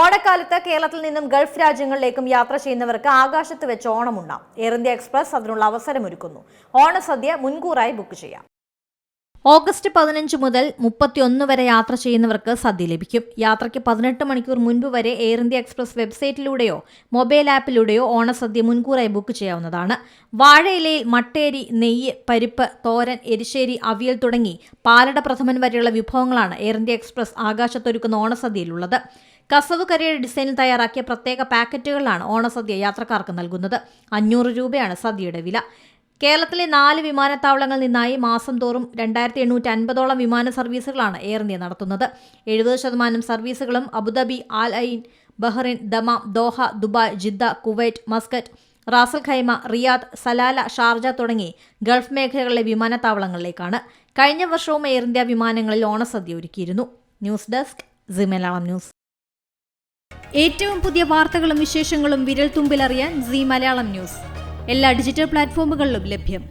ഓണക്കാലത്ത് കേരളത്തിൽ നിന്നും ഗൾഫ് രാജ്യങ്ങളിലേക്കും യാത്ര ചെയ്യുന്നവർക്ക് ആകാശത്ത് വെച്ച് ഓണമുണ്ണാം. എയർ ഇന്ത്യ എക്സ്പ്രസ് അതിനുള്ള അവസരമൊരുക്കുന്നു. ഓണസദ്യ മുൻകൂറായി ബുക്ക് ചെയ്യാം. ഓഗസ്റ്റ് 15 മുതൽ 31 വരെ യാത്ര ചെയ്യുന്നവർക്ക് സദ്യ ലഭിക്കും. യാത്രയ്ക്ക് 18 മണിക്കൂർ മുൻപ് വരെ എയർ ഇന്ത്യ എക്സ്പ്രസ് വെബ്സൈറ്റിലൂടെയോ മൊബൈൽ ആപ്പിലൂടെയോ ഓണസദ്യ മുൻകൂറായി ബുക്ക് ചെയ്യാവുന്നതാണ്. വാഴയിലയിൽ മട്ടേരി, നെയ്യ്, പരിപ്പ്, തോരൻ, എരിശ്ശേരി, അവിയൽ തുടങ്ങി പാലട പ്രഥമൻ വരെയുള്ള വിഭവങ്ങളാണ് എയർ ഇന്ത്യ എക്സ്പ്രസ് ആകാശത്തൊരുക്കുന്ന ഓണസദ്യയിലുള്ളത്. കസവ് കരയുടെ ഡിസൈനിൽ തയ്യാറാക്കിയ പ്രത്യേക പാക്കറ്റുകളിലാണ് ഓണസദ്യ യാത്രക്കാർക്ക് നൽകുന്നത്. 500 രൂപയാണ് സദ്യയുടെ വില. കേരളത്തിലെ 4 വിമാനത്താവളങ്ങളിൽ നിന്നായി മാസം തോറും 2850ഓളം വിമാന സർവീസുകളാണ് എയർ ഇന്ത്യ നടത്തുന്നത്. 70% സർവീസുകളും Abu Dhabi, Al Ain, Bahrain, Dammam, Doha, Dubai, Jeddah, Kuwait, Muscat, Ras al Khaimah, Riyadh, Salalah, Sharjah തുടങ്ങി ഗൾഫ് മേഖലകളിലെ വിമാനത്താവളങ്ങളിലേക്കാണ്. കഴിഞ്ഞ വർഷവും എയർ ഇന്ത്യ വിമാനങ്ങളിൽ ഓണസദ്യ ഒരുക്കിയിരുന്നു. News desk Zee Malayalam news. ഏറ്റവും പുതിയ വാർത്തകളും വിശേഷങ്ങളും വിരൽ തുമ്പിലറിയാൻ സീ മലയാളം ന്യൂസ് എല്ലാ ഡിജിറ്റൽ പ്ലാറ്റ്ഫോമുകളിലും ലഭ്യം.